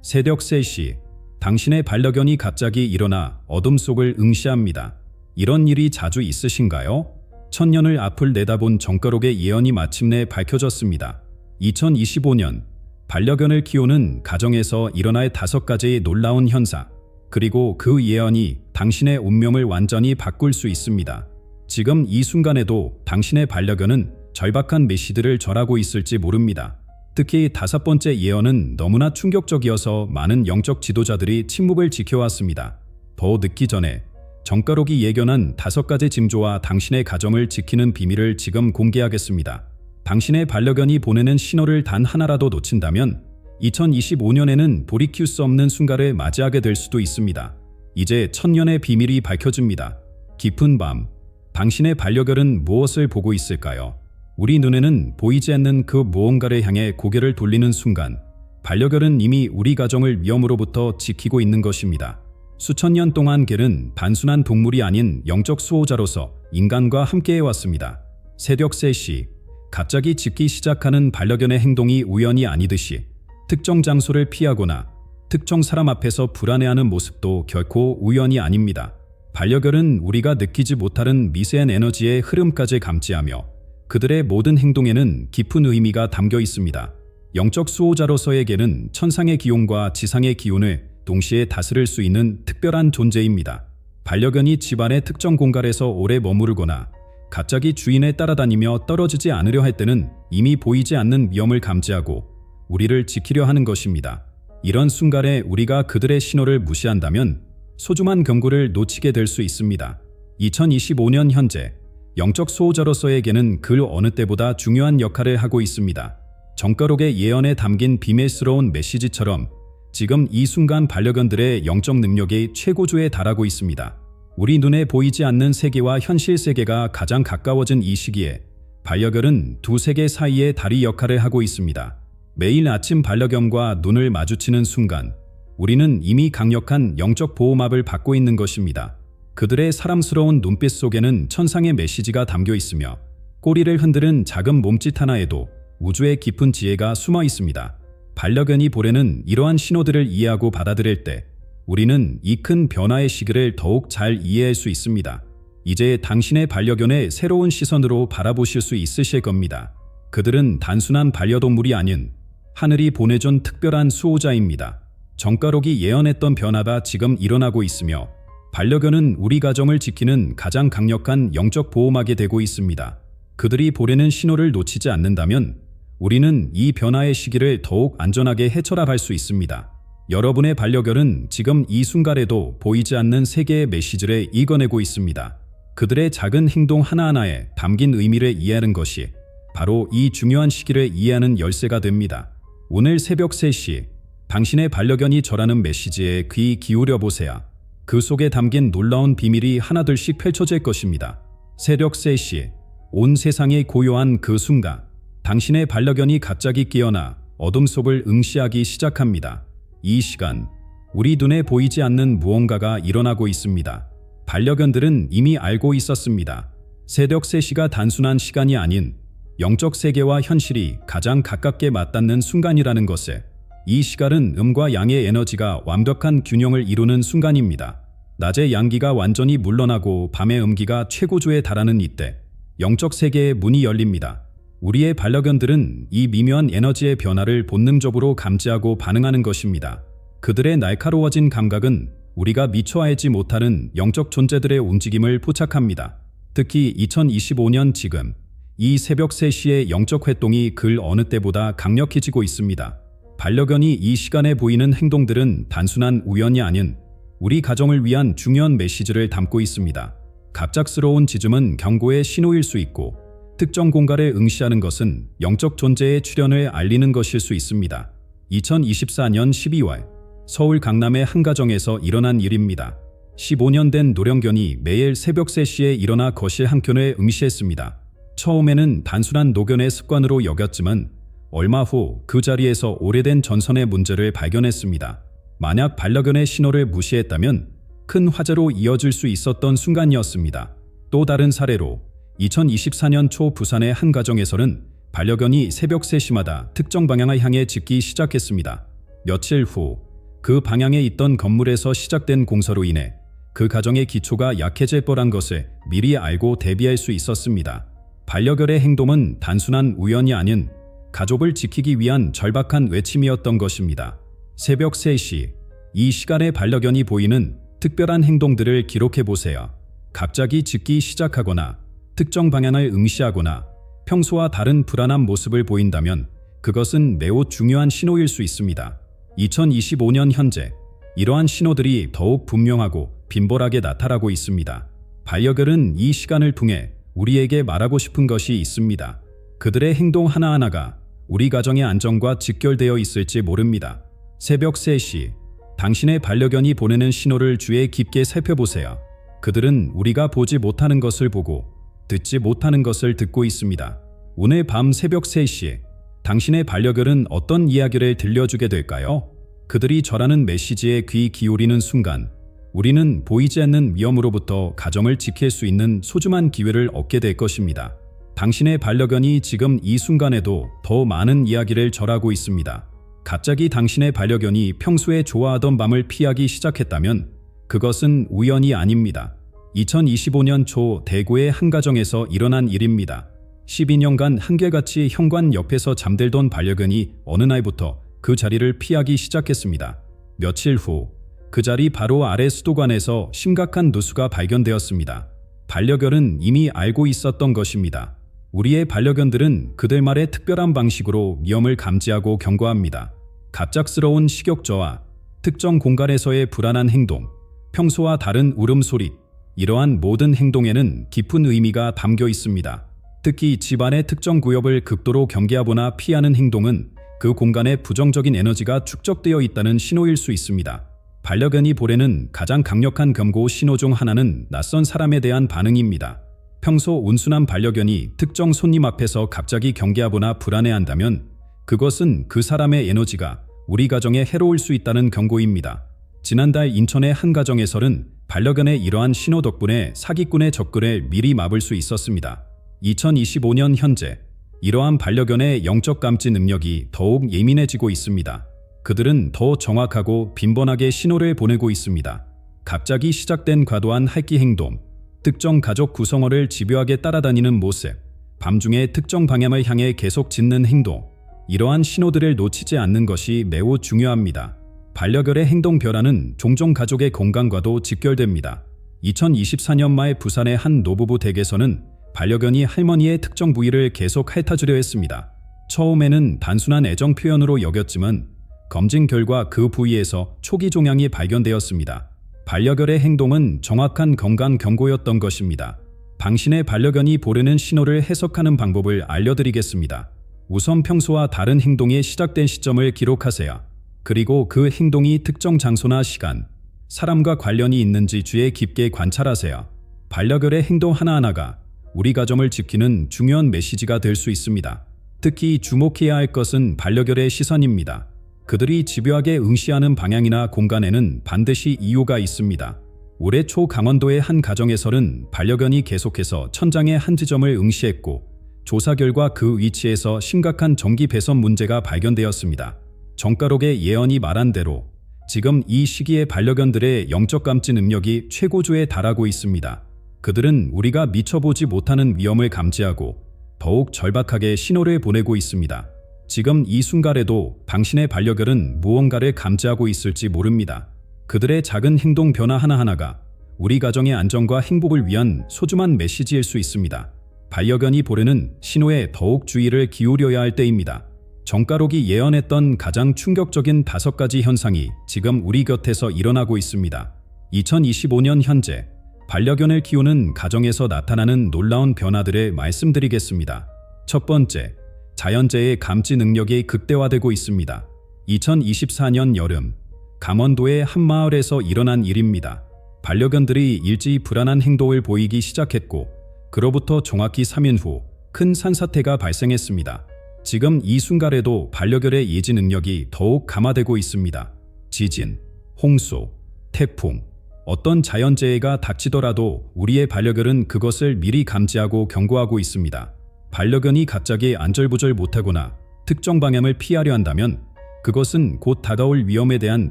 새벽 3시, 당신의 반려견이 갑자기 일어나 어둠 속을 응시합니다. 이런 일이 자주 있으신가요? 천년을 앞을 내다본 정가록의 예언이 마침내 밝혀졌습니다. 2025년, 반려견을 키우는 가정에서 일어날 5가지의 놀라운 현상, 그리고 그 예언이 당신의 운명을 완전히 바꿀 수 있습니다. 지금 이 순간에도 당신의 반려견은 절박한 메시지를 절하고 있을지 모릅니다. 특히 5번째 예언은 너무나 충격적이어서 많은 영적 지도자들이 침묵을 지켜왔습니다. 더 늦기 전에 정가록이 예견한 5가지 징조와 당신의 가정을 지키는 비밀을 지금 공개하겠습니다. 당신의 반려견이 보내는 신호를 단 하나라도 놓친다면 2025년에는 돌이킬 수 없는 순간을 맞이하게 될 수도 있습니다. 이제 천년의 비밀이 밝혀집니다. 깊은 밤, 당신의 반려견은 무엇을 보고 있을까요? 우리 눈에는 보이지 않는 그 무언가를 향해 고개를 돌리는 순간, 반려견은 이미 우리 가정을 위험으로부터 지키고 있는 것입니다. 수천 년 동안 개는 단순한 동물이 아닌 영적 수호자로서 인간과 함께해왔습니다. 새벽 3시, 갑자기 짖기 시작하는 반려견의 행동이 우연이 아니듯이 특정 장소를 피하거나 특정 사람 앞에서 불안해하는 모습도 결코 우연이 아닙니다. 반려견은 우리가 느끼지 못하는 미세한 에너지의 흐름까지 감지하며 그들의 모든 행동에는 깊은 의미가 담겨 있습니다. 영적 수호자로서에게는 천상의 기운과 지상의 기운을 동시에 다스릴 수 있는 특별한 존재입니다. 반려견이 집안의 특정 공간에서 오래 머무르거나 갑자기 주인을 따라다니며 떨어지지 않으려 할 때는 이미 보이지 않는 위험을 감지하고 우리를 지키려 하는 것입니다. 이런 순간에 우리가 그들의 신호를 무시한다면 소중한 경고를 놓치게 될 수 있습니다. 2025년 현재, 영적 수호자로서에게는 그 어느 때보다 중요한 역할을 하고 있습니다. 정가록의 예언에 담긴 비밀스러운 메시지처럼 지금 이 순간 반려견들의 영적 능력이 최고조에 달하고 있습니다. 우리 눈에 보이지 않는 세계와 현실 세계가 가장 가까워진 이 시기에 반려견은 두 세계 사이의 다리 역할을 하고 있습니다. 매일 아침 반려견과 눈을 마주치는 순간 우리는 이미 강력한 영적 보호막을 받고 있는 것입니다. 그들의 사랑스러운 눈빛 속에는 천상의 메시지가 담겨 있으며 꼬리를 흔드는 작은 몸짓 하나에도 우주의 깊은 지혜가 숨어 있습니다. 반려견이 보내는 이러한 신호들을 이해하고 받아들일 때 우리는 이 큰 변화의 시기를 더욱 잘 이해할 수 있습니다. 이제 당신의 반려견의 새로운 시선으로 바라보실 수 있으실 겁니다. 그들은 단순한 반려동물이 아닌 하늘이 보내준 특별한 수호자입니다. 정가록이 예언했던 변화가 지금 일어나고 있으며 반려견은 우리 가정을 지키는 가장 강력한 영적 보호막이 되고 있습니다. 그들이 보내는 신호를 놓치지 않는다면 우리는 이 변화의 시기를 더욱 안전하게 헤쳐나갈 수 있습니다. 여러분의 반려견은 지금 이 순간에도 보이지 않는 세계의 메시지를 읽어내고 있습니다. 그들의 작은 행동 하나하나에 담긴 의미를 이해하는 것이 바로 이 중요한 시기를 이해하는 열쇠가 됩니다. 오늘 새벽 3시, 당신의 반려견이 전하는 메시지에 귀 기울여 보세요. 그 속에 담긴 놀라운 비밀이 하나둘씩 펼쳐질 것입니다. 새벽 3시, 온 세상이 고요한 그 순간, 당신의 반려견이 갑자기 깨어나 어둠 속을 응시하기 시작합니다. 이 시간, 우리 눈에 보이지 않는 무언가가 일어나고 있습니다. 반려견들은 이미 알고 있었습니다. 새벽 3시가 단순한 시간이 아닌 영적 세계와 현실이 가장 가깝게 맞닿는 순간이라는 것에, 이 시간은 음과 양의 에너지가 완벽한 균형을 이루는 순간입니다. 낮의 양기가 완전히 물러나고 밤의 음기가 최고조에 달하는 이때 영적 세계의 문이 열립니다. 우리의 반려견들은 이 미묘한 에너지의 변화를 본능적으로 감지하고 반응하는 것입니다. 그들의 날카로워진 감각은 우리가 미처 알지 못하는 영적 존재들의 움직임을 포착합니다. 특히 2025년 지금, 이 새벽 3시의 영적 활동이 그 어느 때보다 강력해지고 있습니다. 반려견이 이 시간에 보이는 행동들은 단순한 우연이 아닌 우리 가정을 위한 중요한 메시지를 담고 있습니다. 갑작스러운 짖음은 경고의 신호일 수 있고, 특정 공간에 응시하는 것은 영적 존재의 출현을 알리는 것일 수 있습니다. 2024년 12월, 서울 강남의 한 가정에서 일어난 일입니다. 15년 된 노령견이 매일 새벽 3시에 일어나 거실 한켠에 응시했습니다. 처음에는 단순한 노견의 습관으로 여겼지만 얼마 후 그 자리에서 오래된 전선의 문제를 발견했습니다. 만약 반려견의 신호를 무시했다면 큰 화재로 이어질 수 있었던 순간이었습니다. 또 다른 사례로 2024년 초 부산의 한 가정에서는 반려견이 새벽 3시마다 특정 방향을 향해 짖기 시작했습니다. 며칠 후 그 방향에 있던 건물에서 시작된 공사로 인해 그 가정의 기초가 약해질 거란 것을 미리 알고 대비할 수 있었습니다. 반려견의 행동은 단순한 우연이 아닌 가족을 지키기 위한 절박한 외침이었던 것입니다. 새벽 3시, 이 시간에 반려견이 보이는 특별한 행동들을 기록해 보세요. 갑자기 짖기 시작하거나 특정 방향을 응시하거나 평소와 다른 불안한 모습을 보인다면 그것은 매우 중요한 신호일 수 있습니다. 2025년 현재 이러한 신호들이 더욱 분명하고 빈번하게 나타나고 있습니다. 반려견은 이 시간을 통해 우리에게 말하고 싶은 것이 있습니다. 그들의 행동 하나하나가 우리 가정의 안정과 직결되어 있을지 모릅니다. 새벽 3시, 당신의 반려견이 보내는 신호를 주의 깊게 살펴보세요. 그들은 우리가 보지 못하는 것을 보고 듣지 못하는 것을 듣고 있습니다. 오늘 밤 새벽 3시에 당신의 반려견은 어떤 이야기를 들려주게 될까요? 그들이 전하는 메시지에 귀 기울이는 순간 우리는 보이지 않는 위험으로부터 가정을 지킬 수 있는 소중한 기회를 얻게 될 것입니다. 당신의 반려견이 지금 이 순간에도 더 많은 이야기를 전하고 있습니다. 갑자기 당신의 반려견이 평소에 좋아하던 밤을 피하기 시작했다면 그것은 우연이 아닙니다. 2025년 초 대구의 한 가정에서 일어난 일입니다. 12년간 한결같이 현관 옆에서 잠들던 반려견이 어느 날부터 그 자리를 피하기 시작했습니다. 며칠 후 그 자리 바로 아래 수도관에서 심각한 누수가 발견되었습니다. 반려견은 이미 알고 있었던 것입니다. 우리의 반려견들은 그들 말의 특별한 방식으로 위험을 감지하고 경고합니다. 갑작스러운 식욕저하, 특정 공간에서의 불안한 행동, 평소와 다른 울음소리, 이러한 모든 행동에는 깊은 의미가 담겨 있습니다. 특히 집안의 특정 구역을 극도로 경계하거나 피하는 행동은 그 공간에 부정적인 에너지가 축적되어 있다는 신호일 수 있습니다. 반려견이 보내는 가장 강력한 경고 신호 중 하나는 낯선 사람에 대한 반응입니다. 평소 온순한 반려견이 특정 손님 앞에서 갑자기 경계하거나 불안해한다면 그것은 그 사람의 에너지가 우리 가정에 해로울 수 있다는 경고입니다. 지난달 인천의 한 가정에서는 반려견의 이러한 신호 덕분에 사기꾼의 접근을 미리 막을 수 있었습니다. 2025년 현재 이러한 반려견의 영적 감지 능력이 더욱 예민해지고 있습니다. 그들은 더 정확하고 빈번하게 신호를 보내고 있습니다. 갑자기 시작된 과도한 할기 행동, 특정 가족 구성원을 집요하게 따라다니는 모습, 밤중에 특정 방향을 향해 계속 짖는 행동, 이러한 신호들을 놓치지 않는 것이 매우 중요합니다. 반려견의 행동 변화는 종종 가족의 건강과도 직결됩니다. 2024년 말 부산의 한 노부부 댁에서는 반려견이 할머니의 특정 부위를 계속 핥아주려 했습니다. 처음에는 단순한 애정 표현으로 여겼지만 검진 결과 그 부위에서 초기 종양이 발견되었습니다. 반려견의 행동은 정확한 건강 경고였던 것입니다. 당신의 반려견이 보내는 신호를 해석하는 방법을 알려드리겠습니다. 우선 평소와 다른 행동이 시작된 시점을 기록하세요. 그리고 그 행동이 특정 장소나 시간, 사람과 관련이 있는지 주의 깊게 관찰하세요. 반려견의 행동 하나하나가 우리 가정을 지키는 중요한 메시지가 될 수 있습니다. 특히 주목해야 할 것은 반려견의 시선입니다. 그들이 집요하게 응시하는 방향이나 공간에는 반드시 이유가 있습니다. 올해 초 강원도의 한 가정에서는 반려견이 계속해서 천장의 한 지점을 응시했고 조사 결과 그 위치에서 심각한 전기 배선 문제가 발견되었습니다. 정가록의 예언이 말한 대로 지금 이 시기에 반려견들의 영적 감지 능력이 최고조에 달하고 있습니다. 그들은 우리가 미처 보지 못하는 위험을 감지하고 더욱 절박하게 신호를 보내고 있습니다. 지금 이 순간에도 당신의 반려견은 무언가를 감지하고 있을지 모릅니다. 그들의 작은 행동 변화 하나하나가 우리 가정의 안정과 행복을 위한 소중한 메시지일 수 있습니다. 반려견이 보내는 신호에 더욱 주의를 기울여야 할 때입니다. 정가록이 예언했던 가장 충격적인 5가지 현상이 지금 우리 곁에서 일어나고 있습니다. 2025년 현재 반려견을 키우는 가정에서 나타나는 놀라운 변화들을 말씀드리겠습니다. 첫 번째, 자연재해 감지 능력이 극대화되고 있습니다. 2024년 여름, 강원도의 한 마을에서 일어난 일입니다. 반려견들이 일제히 불안한 행동을 보이기 시작했고 그로부터 정확히 3일 후 큰 산사태가 발생했습니다. 지금 이 순간에도 반려견의 예지 능력이 더욱 강화되고 있습니다. 지진, 홍수, 태풍, 어떤 자연재해가 닥치더라도 우리의 반려견은 그것을 미리 감지하고 경고하고 있습니다. 반려견이 갑자기 안절부절 못하거나 특정 방향을 피하려 한다면 그것은 곧 다가올 위험에 대한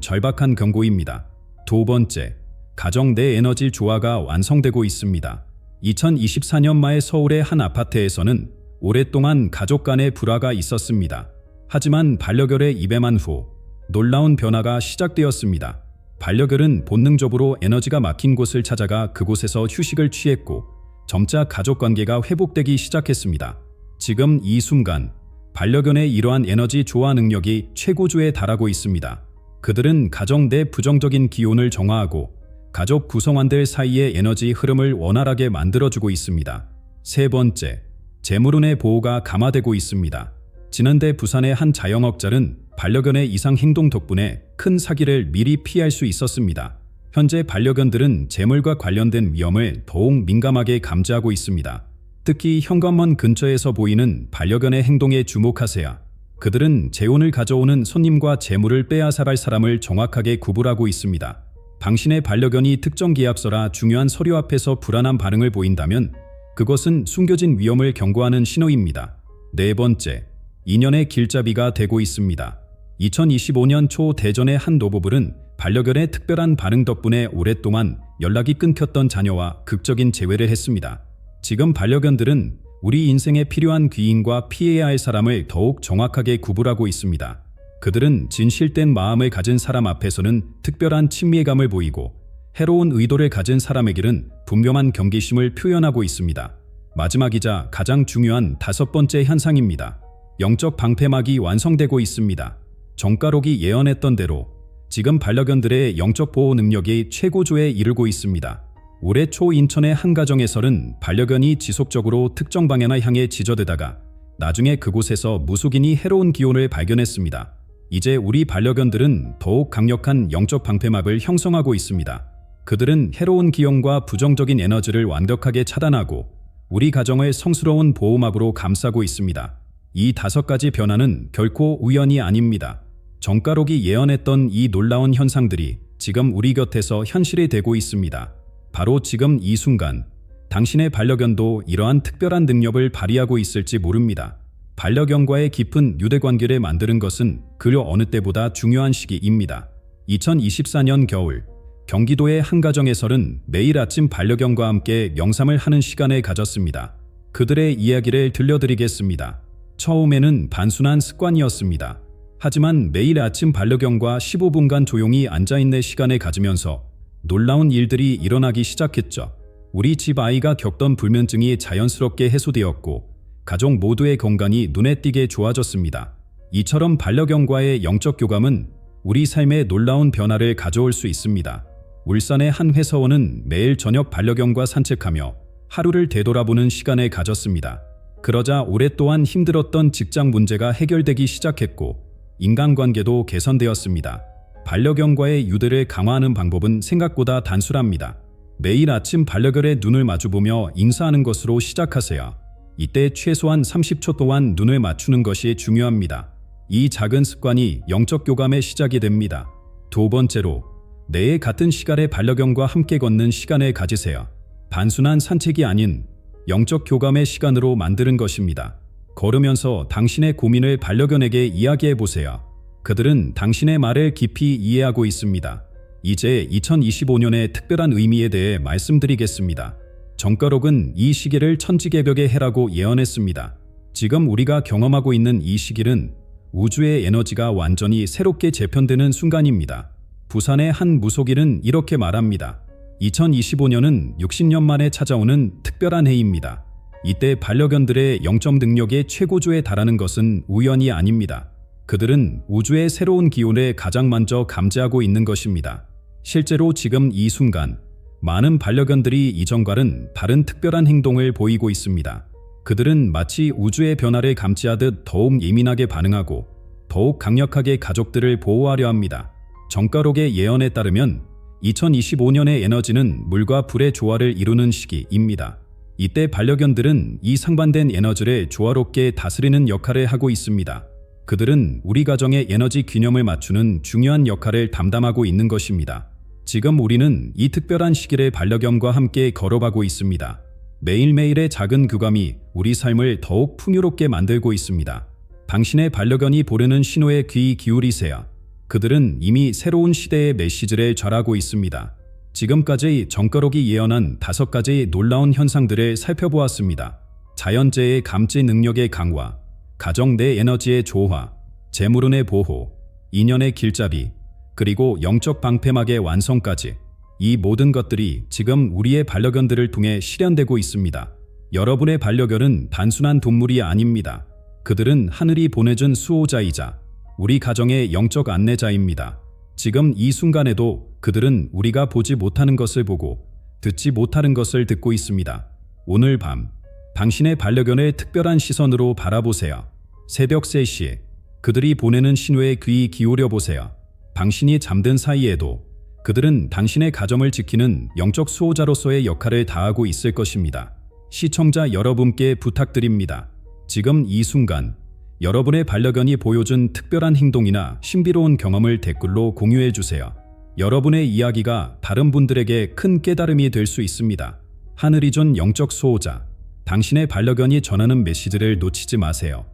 절박한 경고입니다. 두 번째, 가정 내 에너지 조화가 완성되고 있습니다. 2024년 말 서울의 한 아파트에서는 오랫동안 가족 간의 불화가 있었습니다. 하지만 반려견의 입양한 후 놀라운 변화가 시작되었습니다. 반려견은 본능적으로 에너지가 막힌 곳을 찾아가 그곳에서 휴식을 취했고 점차 가족 관계가 회복되기 시작했습니다. 지금 이 순간 반려견의 이러한 에너지 조화 능력이 최고조에 달하고 있습니다. 그들은 가정 내 부정적인 기온을 정화하고 가족 구성원들 사이의 에너지 흐름을 원활하게 만들어주고 있습니다. 세 번째, 재물운의 보호가 강화되고 있습니다. 지난해 부산의 한 자영업자는 반려견의 이상 행동 덕분에 큰 사기를 미리 피할 수 있었습니다. 현재 반려견들은 재물과 관련된 위험을 더욱 민감하게 감지하고 있습니다. 특히 현관문 근처에서 보이는 반려견의 행동에 주목하세요. 그들은 재운을 가져오는 손님과 재물을 빼앗아갈 사람을 정확하게 구분하고 있습니다. 당신의 반려견이 특정 계약서라 중요한 서류 앞에서 불안한 반응을 보인다면 그것은 숨겨진 위험을 경고하는 신호입니다. 네 번째, 인연의 길잡이가 되고 있습니다. 2025년 초 대전의 한 노부부는 반려견의 특별한 반응 덕분에 오랫동안 연락이 끊겼던 자녀와 극적인 재회를 했습니다. 지금 반려견들은 우리 인생에 필요한 귀인과 피해야 할 사람을 더욱 정확하게 구분하고 있습니다. 그들은 진실된 마음을 가진 사람 앞에서는 특별한 친밀감을 보이고 해로운 의도를 가진 사람에게는 분명한 경계심을 표현하고 있습니다. 마지막이자 가장 중요한 다섯 번째 현상입니다. 영적 방패막이 완성되고 있습니다. 정가록이 예언했던 대로 지금 반려견들의 영적 보호 능력이 최고조에 이르고 있습니다. 올해 초 인천의 한 가정에서는 반려견이 지속적으로 특정 방향을 향해 지저대다가 나중에 그곳에서 무속인이 해로운 기운을 발견했습니다. 이제 우리 반려견들은 더욱 강력한 영적 방패막을 형성하고 있습니다. 그들은 해로운 기운과 부정적인 에너지를 완벽하게 차단하고 우리 가정을 성스러운 보호막으로 감싸고 있습니다. 이 다섯 가지 변화는 결코 우연이 아닙니다. 정가록이 예언했던 이 놀라운 현상들이 지금 우리 곁에서 현실이 되고 있습니다. 바로 지금 이 순간 당신의 반려견도 이러한 특별한 능력을 발휘하고 있을지 모릅니다. 반려견과의 깊은 유대관계를 만드는 것은 그 어느 때보다 중요한 시기입니다. 2024년 겨울 경기도의 한 가정에서는 매일 아침 반려견과 함께 명상을 하는 시간을 가졌습니다. 그들의 이야기를 들려드리겠습니다. 처음에는 단순한 습관이었습니다. 하지만 매일 아침 반려견과 15분간 조용히 앉아있는 시간을 가지면서 놀라운 일들이 일어나기 시작했죠. 우리 집 아이가 겪던 불면증이 자연스럽게 해소되었고 가족 모두의 건강이 눈에 띄게 좋아졌습니다. 이처럼 반려견과의 영적 교감은 우리 삶에 놀라운 변화를 가져올 수 있습니다. 울산의 한 회사원은 매일 저녁 반려견과 산책하며 하루를 되돌아보는 시간을 가졌습니다. 그러자 오랫동안 힘들었던 직장 문제가 해결되기 시작했고 인간관계도 개선되었습니다. 반려견과의 유대를 강화하는 방법은 생각보다 단순합니다. 매일 아침 반려견의 눈을 마주보며 인사하는 것으로 시작하세요. 이때 최소한 30초 동안 눈을 맞추는 것이 중요합니다. 이 작은 습관이 영적 교감의 시작이 됩니다. 두 번째로, 매일 같은 시간에 반려견과 함께 걷는 시간을 가지세요. 단순한 산책이 아닌 영적 교감의 시간으로 만드는 것입니다. 걸으면서 당신의 고민을 반려견에게 이야기해 보세요. 그들은 당신의 말을 깊이 이해하고 있습니다. 이제 2025년의 특별한 의미에 대해 말씀드리겠습니다. 정가록은 이 시기를 천지개벽의 해라고 예언했습니다. 지금 우리가 경험하고 있는 이 시기는 우주의 에너지가 완전히 새롭게 재편되는 순간입니다. 부산의 한 무속인은 이렇게 말합니다. 2025년은 60년 만에 찾아오는 특별한 해입니다. 이때 반려견들의 영적 능력의 최고조에 달하는 것은 우연이 아닙니다. 그들은 우주의 새로운 기운을 가장 먼저 감지하고 있는 것입니다. 실제로 지금 이 순간 많은 반려견들이 이전과는 다른 특별한 행동을 보이고 있습니다. 그들은 마치 우주의 변화를 감지하듯 더욱 예민하게 반응하고 더욱 강력하게 가족들을 보호하려 합니다. 정가록의 예언에 따르면 2025년의 에너지는 물과 불의 조화를 이루는 시기입니다. 이때 반려견들은 이 상반된 에너지를 조화롭게 다스리는 역할을 하고 있습니다. 그들은 우리 가정의 에너지 균형을 맞추는 중요한 역할을 담당하고 있는 것입니다. 지금 우리는 이 특별한 시기를 반려견과 함께 걸어가고 있습니다. 매일매일의 작은 교감이 우리 삶을 더욱 풍요롭게 만들고 있습니다. 당신의 반려견이 보내는 신호에 귀 기울이세요. 그들은 이미 새로운 시대의 메시지를 전하고 있습니다. 지금까지 정가록이 예언한 5가지 놀라운 현상들을 살펴보았습니다. 자연재해 감지 능력의 강화, 가정 내 에너지의 조화, 재물운의 보호, 인연의 길잡이, 그리고 영적 방패막의 완성까지. 이 모든 것들이 지금 우리의 반려견들을 통해 실현되고 있습니다. 여러분의 반려견은 단순한 동물이 아닙니다. 그들은 하늘이 보내준 수호자이자 우리 가정의 영적 안내자입니다. 지금 이 순간에도 그들은 우리가 보지 못하는 것을 보고 듣지 못하는 것을 듣고 있습니다. 오늘 밤 당신의 반려견을 특별한 시선으로 바라보세요. 새벽 3시에 그들이 보내는 신호에 귀 기울여 보세요. 당신이 잠든 사이에도 그들은 당신의 가정을 지키는 영적 수호자로서의 역할을 다하고 있을 것입니다. 시청자 여러분께 부탁드립니다. 지금 이 순간 여러분의 반려견이 보여준 특별한 행동이나 신비로운 경험을 댓글로 공유해 주세요. 여러분의 이야기가 다른 분들에게 큰 깨달음이 될 수 있습니다. 하늘이 준 영적 수호자, 당신의 반려견이 전하는 메시지를 놓치지 마세요.